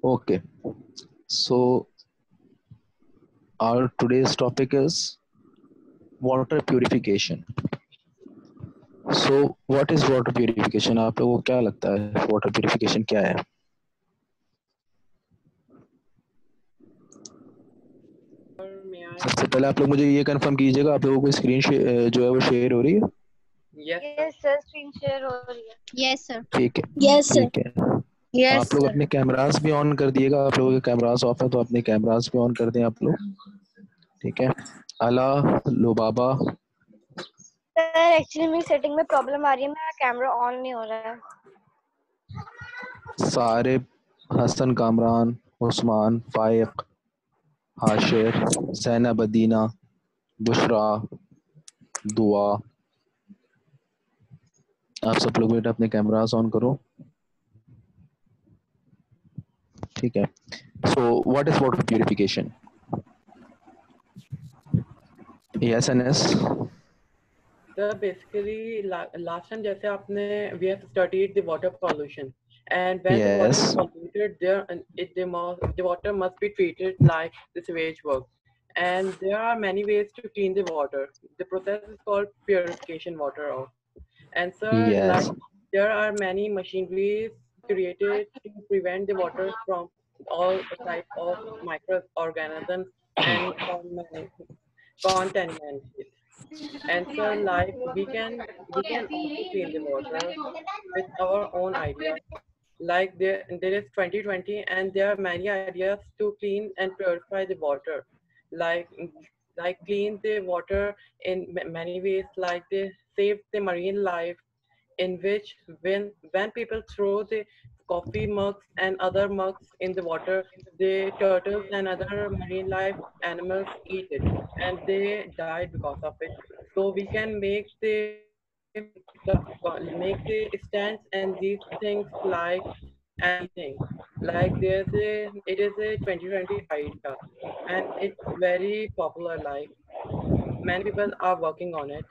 Okay, so our today's topic is water purification. So what is water purification? आप लोगों को क्या लगता है water purification क्या है? May I? सबसे पहले आप लोग मुझे ये कंफर्म कीजिएगा आप लोगों को स्क्रीन जो है वो शेयर हो रही है? Yes, yes sir screen share हो रही है। Yes sir. ठीक है, यस सर। ठीक है। यस आप लोग सर। अपने कैमरास भी ऑन कर दिएगा। आप लोगों के कैमरास ऑफ है तो अपने कैमरास भी ऑन कर दें आप लोग। ठीक है। अला लुबाबा सर एक्चुअली मेरी सेटिंग में प्रॉब्लम आ रही है, मेरा कैमरा ऑन नहीं हो रहा है। सारिब हसन कामरान उस्मान फाइक हाशिर ज़ैनब अदीना बुशरा दुआ। आप सब लोग बेटा अपने कैमरास ऑन करो। ठीक है। So what is water purification? Yes N S. sir. Basically, last time जैसे आपने we have studied the water pollution, and when the water is Yes. polluted, the water must be treated like the sewage work, and there are many ways to clean the water. The process is called purification water off. And sir, like Yes. there are many machineries created to prevent the water from all type of microorganisms and contaminants. And sir, like we can also clean the water with our own ideas. Like there is 2020 and there are many ideas to clean and purify the water. Like like clean the water in many ways. Like they save the marine life, in which when people throw the coffee mugs and other mugs in the water, the turtles and other marine life animals eat it and they die because of it. So we can make the stands and these things like anything. Like it is a 2020 idea and it's very popular. Like many people are working on it.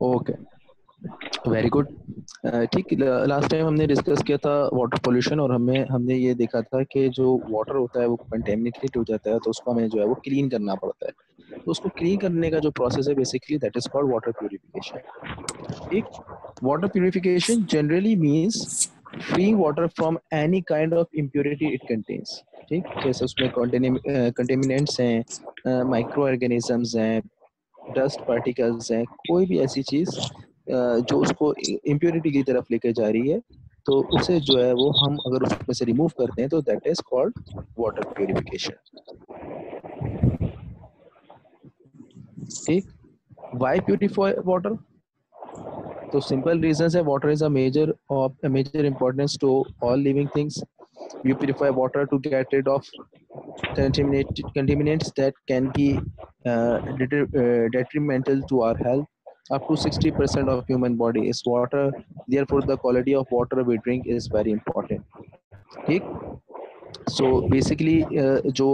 Okay, very good. ठीक, last time हमने discuss किया था water pollution और हमने ये देखा था कि जो वाटर होता है वो कंटेमिनेटेड हो जाता है तो उसको हमें जो है वो क्लीन करना पड़ता है। तो उसको क्लीन करने का जो प्रोसेस है basically that is called water purification. ठीक, water purification generally means freeing water from any kind of impurity it contains. ठीक, जैसे उसमें कंटेमिनेंट्स हैं, माइक्रो ऑर्गेनिजम्स हैं, डस्ट पार्टिकल्स हैं, कोई भी ऐसी चीज जो उसको इम्प्योरिटी की तरफ लेके जा रही है तो उसे जो है वो हम अगर उसमें से रिमूव करते हैं तो that is called water purification. ठीक, व्हाई प्यूरिफाई वाटर? तो सिंपल रीजंस है, water is a major importance to all living things. You purify water to get rid of contaminants that can be detrimental to our health. Up to 60% of human body is water. Therefore, the quality of water we drink is very important. ठीक, so basically जो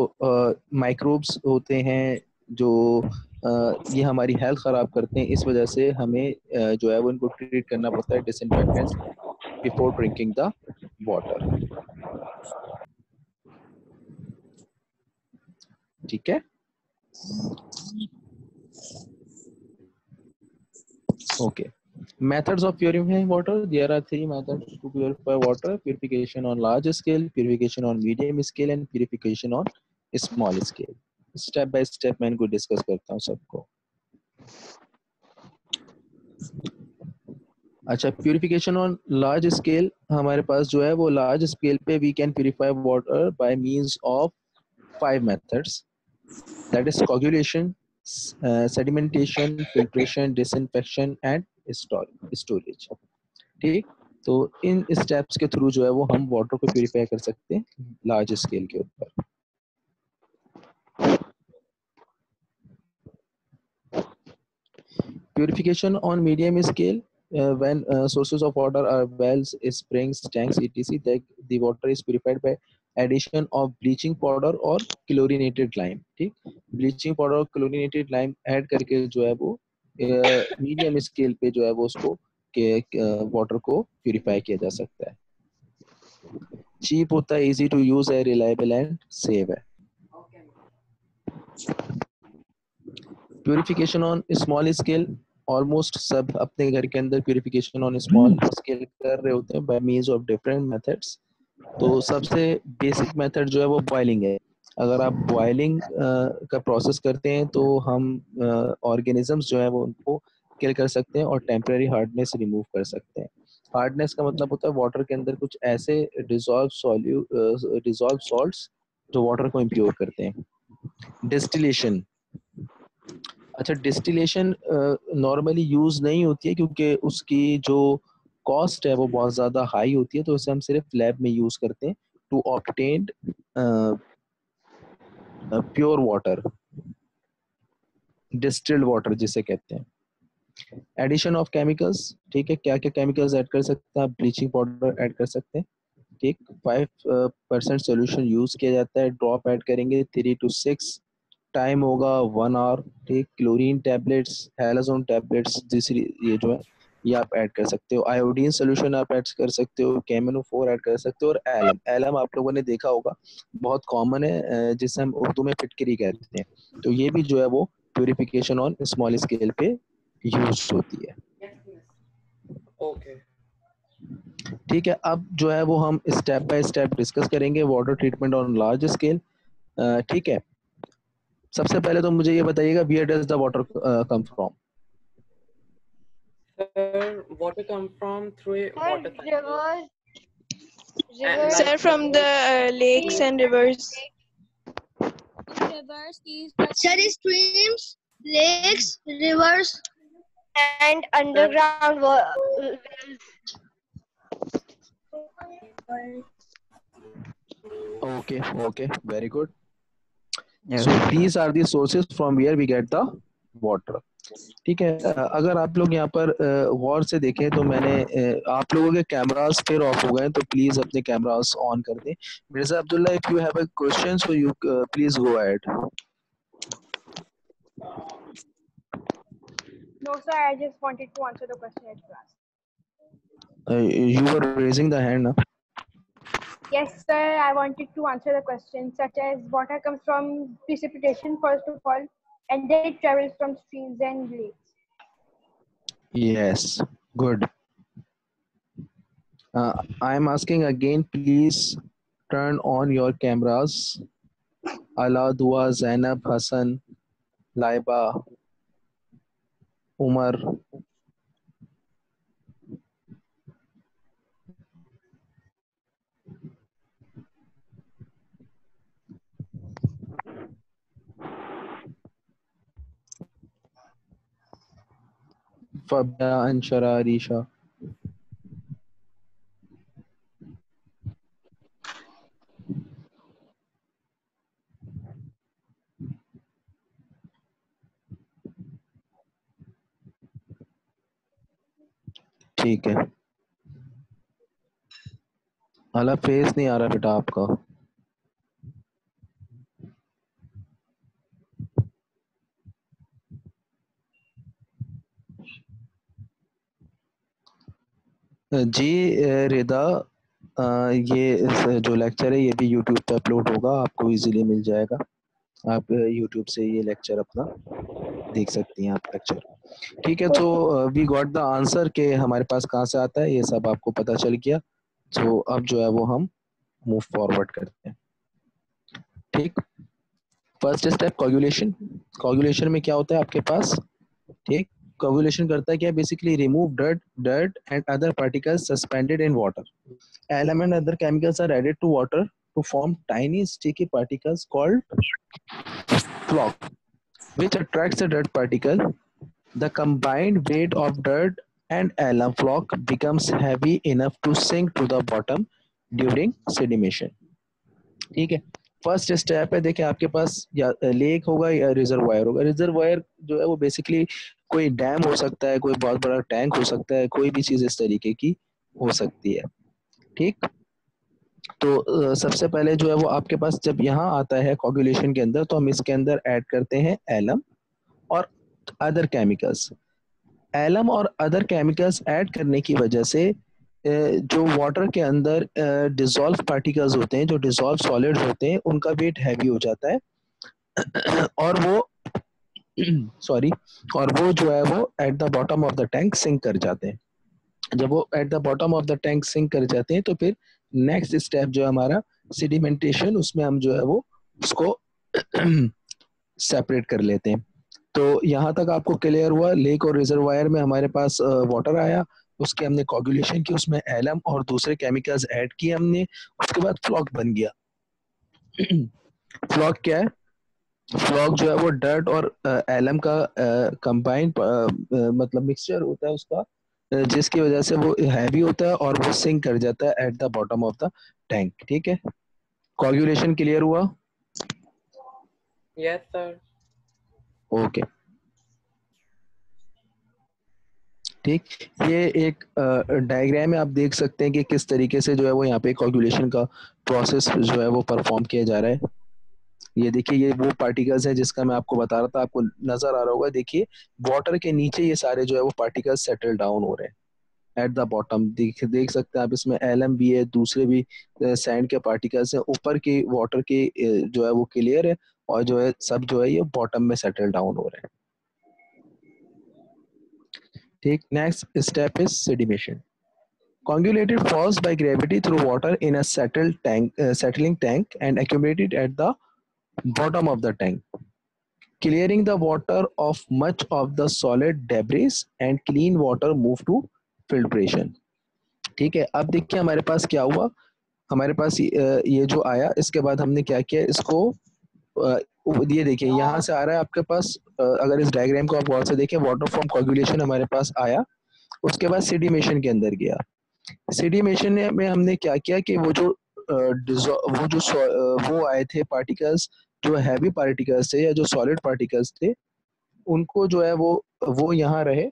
microbes होते हैं जो ये हमारी health ख़राब करते हैं, इस वजह से हमें जो है वो इनको ट्रीट करना पड़ता है disinfectants before drinking the water. ठीक है, okay. Methods of purifying water. There are three methods to purify water: purification on large scale, purification on medium scale, and purification on small scale. Step by step मैं इनको discuss करता हूँ सबको। अच्छा, purification on large scale हमारे पास जो है वो लार्ज स्केल पे we can purify water by means of 5 methods, that is coagulation, sedimentation, filtration, disinfection and storage। ठीक, तो इन स्टेप्स के थ्रू जो है वो हम वाटर को प्यूरिफाई कर सकते हैं लार्ज स्केल के ऊपर। Purification on medium scale, when sources of water are wells, springs, tanks, etc. The water is purified by addition of bleaching powder और chlorinated lime। ठीक, bleaching powder और chlorinated lime ऐड करके जो है वो medium scale पे जो है वो उसको वाटर को प्यूरिफाई किया जा सकता है। चीप होता है, इजी टू यूज है, रिलायबल एंड सेव है। Purification on small scale, almost सब अपने घर के अंदर प्यूरिफिकेशन ऑन स्मॉल स्केल कर रहे होते हैं bye means of different methods. तो सबसे बेसिक मेथड जो है वो बॉइलिंग है। अगर आप बॉइलिंग का प्रोसेस करते हैं तो हम ऑर्गेनिजम्स जो है वो उनको किल कर सकते हैं और टेम्परेरी हार्डनेस रिमूव कर सकते हैं। हार्डनेस का मतलब होता है वाटर के अंदर कुछ ऐसे डिजॉल्व सॉल्ट्स जो वाटर को इम्प्योर करते हैं। डिस्टिलेशन, अच्छा डिस्टिलेशन नॉर्मली यूज नहीं होती है क्योंकि उसकी जो कॉस्ट है वो बहुत ज़्यादा हाई होती है, तो इसे हम सिर्फ लैब में यूज करते हैं to obtain pure water, distilled water जिसे कहते हैं। एडिशन ऑफ केमिकल्स, ठीक है, क्या क्या केमिकल्स ऐड कर सकते हैं आप? ब्लीचिंग पाउडर ऐड कर सकते हैं, ठीक। 5% सोल्यूशन यूज किया जाता है, ड्रॉप ऐड करेंगे 3 to 6, टाइम होगा 1 आवर, ठीक। क्लोरीन टैबलेट्स, हैलोजोन टैबलेट्स, दूसरी ये जो है ये आप ऐड कर सकते हो। आयोडीन सोल्यूशन आप ऐड कर सकते हो, KMnO4 ऐड कर सकते हो, और एलम, एलम आप लोगों ने देखा होगा बहुत कॉमन है, जिसे हम उर्दू में फिटकरी कहते हैं। तो ये भी जो है वो प्यूरिफिकेशन ऑन स्मॉल स्केल पे यूज होती है। Okay. ठीक है, अब जो है वो हम स्टेप बाय स्टेप डिस्कस करेंगे water treatment on large scale. ठीक है, सबसे पहले तो मुझे ये बताइएगा where does the water come from? Sir, water come from through a water cycle. Rivers, And rivers, Sir, from the lakes and rivers. Sir, streams, lakes, rivers, and underground wells. Okay, okay, very good. So these are the sources from where we get the water. ठीक है, अगर आप लोग यहाँ पर गौर से देखें तो मैंने आप लोगों के कैमरास फिर ऑफ हो गए, तो प्लीज अपने कैमरास ऑन कर दें। Mirza Abdullah, if you have a question so you please go ahead. No, sir, I just wanted to answer the question at class. You were raising the hand, na? Yes, sir, I wanted to answer the question such as water comes from precipitation first of all, and then it travels from streams and lakes. Yes, good. I am asking again, please turn on your cameras. Ala, Dua, Zainab, Hassan, Laiba, Umar. Fabia, Anshara, Risha. ठीक है, अला face नहीं आ रहा बेटा आपका। जी रिदा, ये जो lecture है ये भी यूट्यूब पे अपलोड होगा, आपको इजीली मिल जाएगा। आप यूट्यूब से ये लेक्चर अपना देख सकती हैं आप लेक्चर। ठीक है, तो वी गॉट द आंसर के हमारे पास कहाँ से आता है ये सब आपको पता चल गया। तो अब जो है वो हम मूव फॉरवर्ड करते हैं। ठीक, फर्स्ट स्टेप कोगुलेशन। कोगुलेशन में क्या होता है आपके पास? ठीक, कोगुलेशन करता है क्या? Basically remove dirt and other particles suspended in water. Alum and other chemicals are added to water to form tiny sticky particles called floc, which attracts the dirt particle. The combined weight of dirt and alum flock becomes heavy enough to sink to the bottom during sedimation. ठीक है, first step है, देखिए आपके पास या lake होगा या reservoir होगा। Reservoir जो है वो बेसिकली कोई डैम हो सकता है, कोई बहुत बड़ा टैंक हो सकता है, कोई भी चीज इस तरीके की हो सकती है। ठीक, तो सबसे पहले जो है वो आपके पास जब यहाँ आता है कोगुलेशन के अंदर, तो हम इसके अंदर ऐड करते हैं एलम और अदर केमिकल्स। एलम और अदर केमिकल्स ऐड करने की वजह से जो वाटर के अंदर डिसॉल्व पार्टिकल्स होते हैं, जो डिसॉल्व सॉलिड्स होते हैं, उनका वेट हैवी हो जाता है और वो सॉरी, और वो जो है वो at the bottom of the tank sink कर जाते हैं। जब वो at the bottom of the tank sink कर जाते हैं तो फिर नेक्स्ट स्टेप जो है हमारा सेडिमेंटेशन, उसमें हम जो है वो उसको सेपरेट कर लेते हैं। तो यहाँ तक आपको क्लियर हुआ। लेक और रिजर्वायर में हमारे पास वाटर आया, उसके हमने कोगुलेशन की, उसमें एलम और दूसरे केमिकल्स ऐड किए हमने, उसके बाद फ्लॉक बन गया। फ्लॉक क्या है? फ्लॉक जो है वो डर्ट और एलम का कंबाइंड मतलब मिक्सचर होता है उसका, जिसकी वजह से वो हैवी होता है और वो सिंक कर जाता है eight the bottom of the tank. ठीक है, कोगुलेशन क्लियर हुआ? Yes, sir. ओके, ठीक। ये एक डायग्राम में आप देख सकते हैं कि किस तरीके से जो है वो यहाँ पे कोगुलेशन का प्रोसेस जो है वो परफॉर्म किया जा रहा है। ये देखिए, ये वो पार्टिकल्स है जिसका मैं आपको बता रहा था, आपको नजर आ रहा होगा। देखिए वाटर के नीचे ये सारे जो है वो पार्टिकल्स सेटल डाउन हो रहे हैं एट द बॉटम। देख सकते हैं आप, इसमें एलएम भी है, दूसरे भी सैंड के पार्टिकल्स हैं। ऊपर के वाटर के जो है वो क्लियर है, और जो है सब जो है ये बॉटम में सेटल डाउन हो रहे हैं। ठीक, next step is sedimentation. Coagulated falls by gravity through water in a settling tank and accumulated at the bottom of the tank, clearing the water of much of the solid debris and clean water move to filtration. ठीक है, अब देखिए हमारे पास क्या हुआ। हमारे पास ये जो आया, इसके बाद हमने क्या किया, इसको ये देखिए यहाँ से आ रहा है आपके पास। अगर इस डायग्राम को आप गौर से देखें, वाटर फ्रॉम कोगुलेशन हमारे पास आया, उसके बाद सेडिमेशन के अंदर गया। सेडिमेशन में हमने क्या किया कि वो जो वो आए थे पार्टिकल्स, जो हैवी पार्टिकल्स थे या जो सॉलिड पार्टिकल्स थे, उनको जो है वो यहाँ रहे,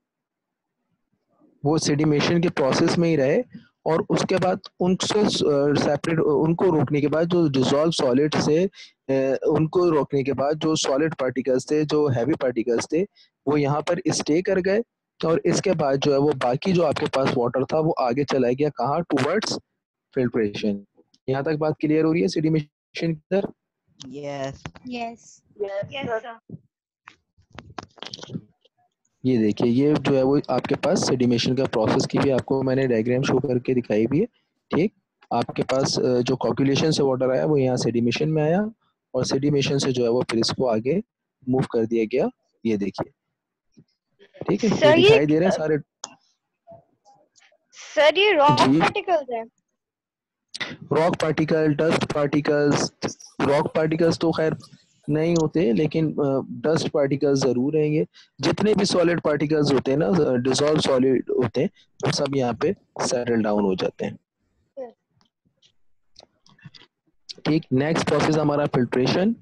वो सेडिमेशन के प्रोसेस में ही रहे। और उसके बाद उनसे सेपरेट, उनको रोकने के बाद जो डिसॉल्व सॉलिड से उनको रोकने के बाद जो सॉलिड पार्टिकल्स थे, जो हैवी पार्टिकल्स थे, वो यहाँ पर स्टे कर गए। और इसके बाद जो है वो बाकी जो आपके पास वाटर था वो आगे चला गया कहाँ, टूवर्ड्स फिल्ट्रेशन। यहाँ तक बात क्लियर हो रही है सेडिमेशन के अंदर? Yes. Yes. Yes, sir. ये देखिए, ये जो है वो आपके पास सेडिमेशन का प्रोसेस की भी आपको मैंने डायग्राम शो करके दिखाई भी है। ठीक, आपके पास जो कोगुलेशन से वाटर आया वो यहाँ सेडिमेशन में आया, और सेडिमेशन से जो है वो फिर इसको आगे मूव कर दिया गया। ये देखिए, ठीक है, ये सर ये दिखाई दे रहे हैं सारे। सर ये रॉक जी, पार्टिकल्स है। Rock particle, dust particles, rock particles तो खैर नहीं होते, लेकिन डस्ट पार्टिकल्स जरूर रहेंगे। जितने भी सॉलिड पार्टिकल्स होते हैं ना, डिसॉल्व सॉलिड होते हैं, वो सब यहाँ पे सेटल डाउन हो जाते हैं। ठीक, नेक्स्ट प्रोसेस हमारा फिल्ट्रेशन,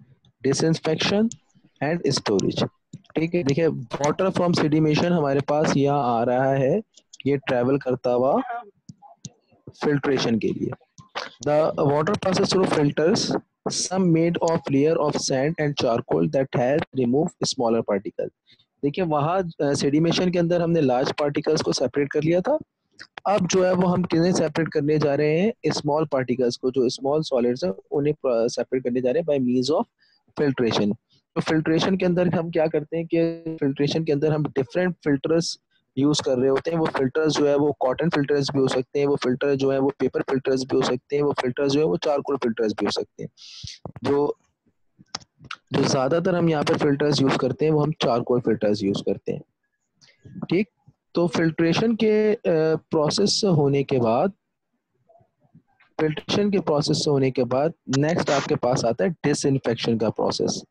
डिसइंफेक्शन एंड स्टोरेज। ठीक है, देखिए वाटर फ्रॉम सेडिमेशन हमारे पास यहाँ आ रहा है, ये ट्रेवल करता हुआ फिल्ट्रेशन के लिए। The water passes through filters, some made of layer of sand and charcoal that has removed smaller particles. देखिए वहाँ सेडिमेशन के अंदर हमने लार्ज पार्टिकल्स को सेपरेट कर लिया था। अब जो है वो हम किन्हें सेपरेट करने जा रहे हैं, स्मॉल पार्टिकल्स को, जो स्मॉल सॉलिड्स हैं उन्हें सेपरेट करने जा रहे हैं बाय मींस ऑफ फिल्ट्रेशन। तो फिल्ट्रेशन के अंदर हम क्या करते हैं कि फिल्ट्रेशन के अंदर हम डिफरेंट फिल्टर्स यूज कर रहे होते हैं। वो फिल्टर्स जो है वो कॉटन फिल्टर्स भी हो सकते हैं, वो फिल्टर जो है वो पेपर फिल्टर्स भी हो सकते हैं, वो फिल्टर्स जो है वो चारकोल फिल्टर्स भी हो सकते हैं। जो जो ज्यादातर हम यहाँ पर फिल्टर्स यूज करते हैं वो हम चारकोल फिल्टर्स यूज करते हैं। ठीक, तो फिल्ट्रेशन के प्रोसेस होने के बाद, नेक्स्ट आपके पास आता है डिसइंफेक्शन का प्रोसेस।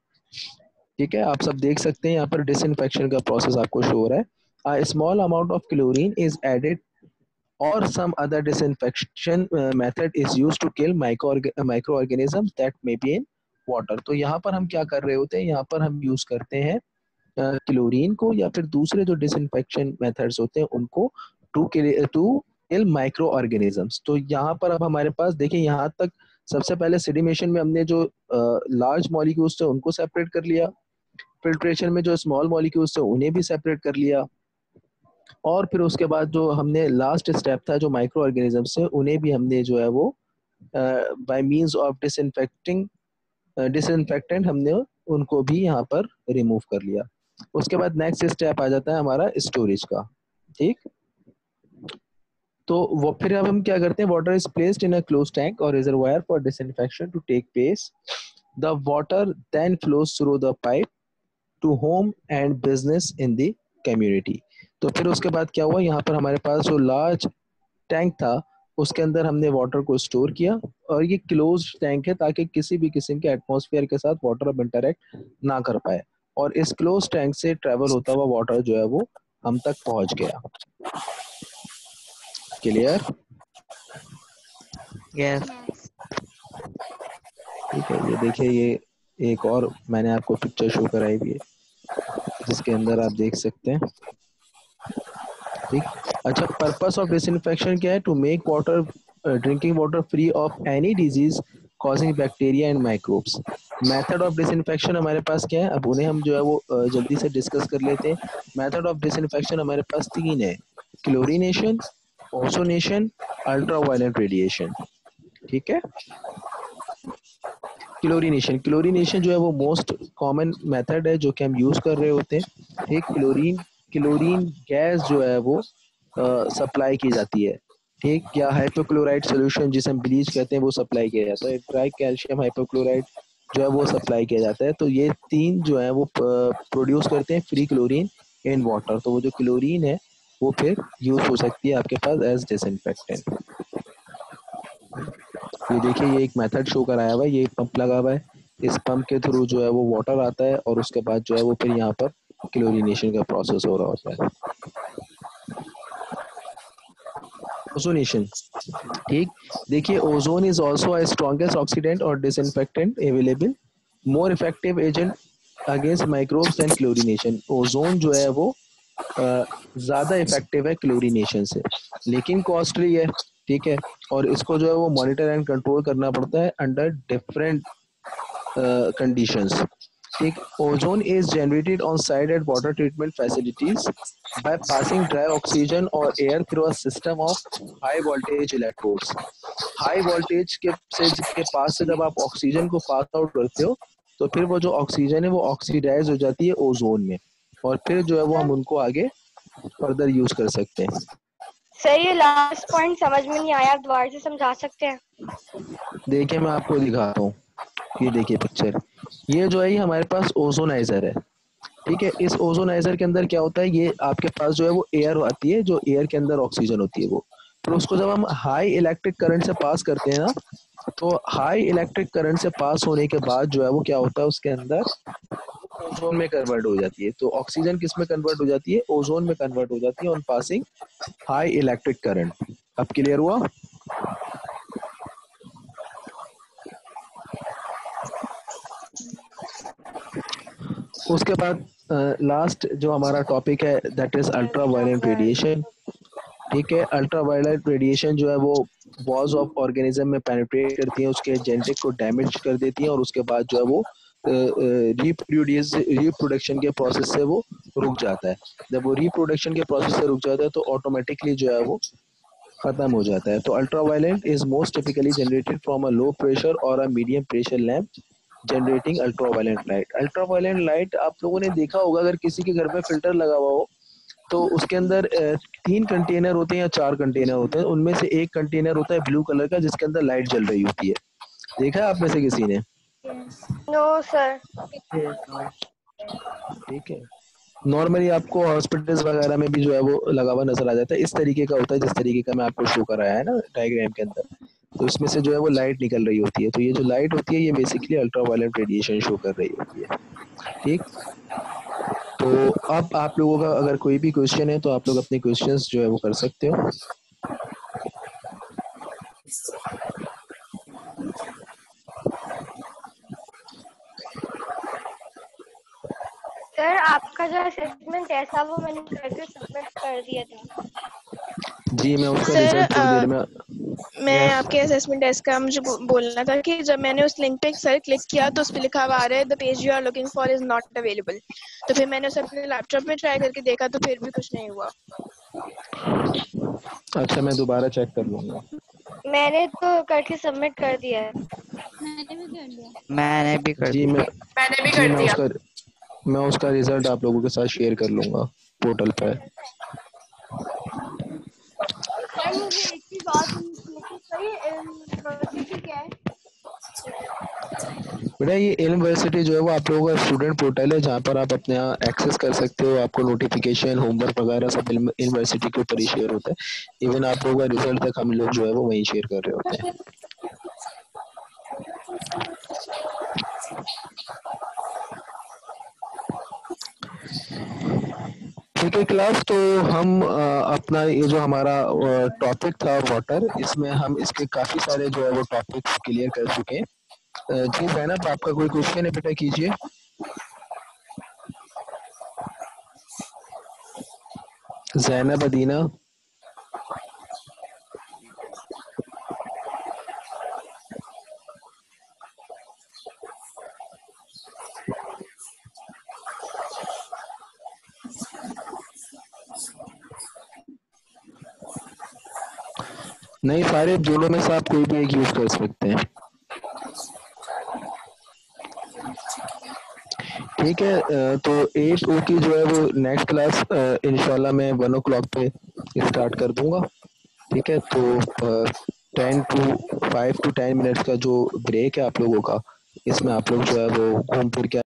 ठीक है, आप सब देख सकते हैं यहाँ पर डिसइंफेक्शन का प्रोसेस आपको शो हो रहा है। A small amount of chlorine is added or some other disinfection method is used to kill microorganisms that may be in water. तो यहाँ पर हम क्या कर रहे होते हैं, यहाँ पर हम यूज करते हैं क्लोरीन को या फिर दूसरे जो डिसइंफेक्शन मेथड्स होते हैं उनको टू किल माइक्रो ऑर्गेनिजम्स। तो यहाँ पर अब हमारे पास देखिए, यहाँ तक सबसे पहले सेडिमेशन में हमने जो लार्ज मॉलिक्यूल्स थे उनको सेपरेट कर लिया, फिल्ट्रेशन में जो स्मॉल मॉलिक्यूल्स थे उन्हें भी सेपरेट कर लिया, और फिर उसके बाद जो हमने लास्ट स्टेप था जो माइक्रो ऑर्गेनिजम्स है उन्हें भी हमने जो है वो बाय मींस ऑफ डिसइंफेक्टेंट हमने उनको भी यहाँ पर रिमूव कर लिया। उसके बाद नेक्स्ट स्टेप आ जाता है हमारा स्टोरेज का। ठीक, तो वो फिर अब हम क्या करते हैं, water is placed in a close tank और reservoir for disinfection to take place. The water then flows through the pipe to home and business in the community. तो फिर उसके बाद क्या हुआ, यहाँ पर हमारे पास जो लार्ज टैंक था उसके अंदर हमने वाटर को स्टोर किया और ये क्लोज टैंक है ताकि किसी भी किस्म के एटमॉस्फेयर के साथ वाटर अब इंटरेक्ट ना कर पाए, और इस क्लोज टैंक से ट्रेवल होता हुआ वाटर जो है वो हम तक पहुंच गया। क्लियर? Yes. ठीक है, ये देखिए, ये एक और मैंने आपको पिक्चर शो कराई हुई है जिसके अंदर आप देख सकते हैं। ठीक, अच्छा, पर्पस ऑफ डिसइंफेक्शन क्या है? To make water drinking water free of any disease causing bacteria and microbes. Method of disinfection हमारे पास क्या है, अब उन्हें हम जो है वो जल्दी से डिस्कस कर लेते हैं। मेथड ऑफ डिसइंफेक्शन हमारे पास 3 है, क्लोरीनेशन, ओजोनेशन, अल्ट्रावायलेट रेडिएशन। ठीक है, क्लोरीनेशन जो है वो मोस्ट कॉमन मेथड है जो कि हम यूज कर रहे होते हैं। ठीक, क्लोरीन गैस जो है वो सप्लाई की जाती है। ठीक, या हाइपोक्लोराइड सॉल्यूशन जिसे हम ब्लीच कहते हैं वो सप्लाई किया जाता है। ट्राई कैल्शियम हाइपोक्लोराइड जो है वो सप्लाई किया जाता है। तो ये 3 जो है वो प्रोड्यूस करते हैं फ्री क्लोरीन इन वाटर। तो वो जो क्लोरीन है वो फिर यूज हो सकती है आपके पास एज डिसइंफेक्टेंट। ये देखिए, ये एक मेथड शो कराया हुआ है, ये पंप लगा हुआ है, इस पंप के थ्रू जो है वो वाटर आता है और उसके बाद जो है वो फिर यहाँ पर क्लोरीनेशन का प्रोसेस हो रहा होता है। ओजोनेशन, ठीक, देखिए, ozone is also a strongest oxidant और disinfectant available, more effective agent against microbes then chlorination. Ozone जो है वो ज्यादा इफेक्टिव है क्लोरीनेशन से, लेकिन कॉस्टली है। ठीक है, और इसको जो है वो मॉनिटर एंड कंट्रोल करना पड़ता है अंडर डिफरेंट कंडीशंस। ठीक, ozone is generated on site at water treatment facilities by passing dry oxygen और air through a system of high voltage electrodes. High voltage के पास से जब आप ऑक्सीजन को पास आउट करते हो तो फिर वो जो ऑक्सीजन है वो ऑक्सीडाइज हो जाती है ओजोन में, और फिर जो है वो हम उनको आगे फर्दर यूज कर सकते हैं। सर ये लास्ट पॉइंट समझ में नहीं आया, आप दोबारा से समझा सकते हैं? देखिए, मैं आपको दिखाता हूँ, ये देखिए पिक्चर, ये जो है ये हमारे पास ओजोनाइजर है। ठीक है, इस ओजोनाइजर के अंदर क्या होता है, ये आपके पास जो है वो एयर आती है, जो एयर के अंदर ऑक्सीजन होती है वो, फिर उसको जब हम हाई इलेक्ट्रिक करंट से पास करते हैं ना, तो हाई इलेक्ट्रिक करंट से पास होने के बाद जो है वो क्या होता है, उसके अंदर ओजोन में कन्वर्ट हो जाती है। तो ऑक्सीजन किस में कन्वर्ट हो जाती है? ओजोन में कन्वर्ट हो जाती है on passing high electric current. अब क्लियर हुआ? उसके बाद लास्ट जो हमारा टॉपिक है दैट इज अल्ट्रावायलेट रेडिएशन। ठीक है, अल्ट्रावायलेट रेडिएशन जो है वो वॉल्स ऑफ ऑर्गेनिज्म में पेनिट्रेट करती है, उसके जेनेटिक को डैमेज कर देती है, और उसके बाद जो है वो रिप्रोडक्शन के प्रोसेस से वो रुक जाता है। जब वो रिप्रोडक्शन के प्रोसेस से रुक जाता है तो ऑटोमेटिकली जो है वो खत्म हो जाता है। तो ultraviolet is most typically generated from a low pressure और a medium pressure lamp generating ultraviolet light. Ultraviolet light आप लोगों ने देखा होगा, अगर किसी के घर में फिल्टर लगा हुआ हो तो उसके अंदर 3 कंटेनर होते हैं या 4 कंटेनर होते हैं, उनमें से एक कंटेनर होता है ब्लू कलर का जिसके अंदर लाइट जल रही होती है। देखा है आप में से किसी ने? No sir. ठीक है, नॉर्मली आपको हॉस्पिटल्स वगैरह में भी जो है वो लगा हुआ नजर आ जाता है, इस तरीके का होता है जिस तरीके का मैं आपको शो कराया है ना डायग्राम के अंदर। तो इसमें से जो है वो लाइट निकल रही होती है, तो ये जो लाइट होती है ये बेसिकली अल्ट्रावायलेट रेडिएशन शो कर रही होती है। ठीक, तो अब आप लोगों का अगर कोई भी क्वेश्चन है तो आप लोग अपने क्वेश्चंस जो है वो कर सकते हो। सर आपका जो असेसमेंट है था वो मैंने करके सबमिट कर दिया था। जी, मैं उसका सर, रिजल्ट थोड़ी देर में मैं आपके असेसमेंट टेस्ट का मुझे बोलना था कि जब मैंने उस लिंक पे सर क्लिक किया तो उस पे लिखा हुआ आ रहा है the page you are looking for is not available. तो फिर मैंने उसे अपने लैपटॉप में ट्राई करके देखा तो फिर भी कुछ नहीं हुआ। अच्छा, मैं दोबारा चेक कर लूंगा। मैंने तो करके सबमिट कर दिया है। मैंने भी कर जी दिया। मैंने भी जी कर दिया। मैं उसका रिजल्ट आप लोगों के साथ शेयर कर लूंगा पोर्टल पर। सर मुझे एक चीज और पूछनी थी, सर ये यूनिवर्सिटी क्या है? बेटा ये यूनिवर्सिटी जो है वो आप लोगों का स्टूडेंट पोर्टल है, जहाँ पर आप अपने यहाँ एक्सेस कर सकते हो। आपको नोटिफिकेशन, होमवर्क वगैरह सब यूनिवर्सिटी के ऊपर ही शेयर होता है। इवन आप लोगों का रिजल्ट तक हम लोग जो है वो वहीं शेयर कर रहे होते हैं। ठीक है क्लास, तो हम अपना ये जो हमारा टॉपिक था वाटर, इसमें हम इसके काफी सारे जो है वो टॉपिक्स क्लियर कर चुके हैं। जी ज़ैनब, आपका कोई क्वेश्चन है बेटा, कीजिए। ज़ैनब अदीना। नहीं, सारे दोनों में से आप कोई भी एक यूज कर सकते हैं। ठीक है, तो 8 की जो है वो नेक्स्ट क्लास इंशाल्लाह मैं 1 o'clock पे स्टार्ट कर दूंगा। ठीक है, तो 5 to 10 मिनट्स का जो ब्रेक है आप लोगों का, इसमें आप लोग जो है वो घूम फिर के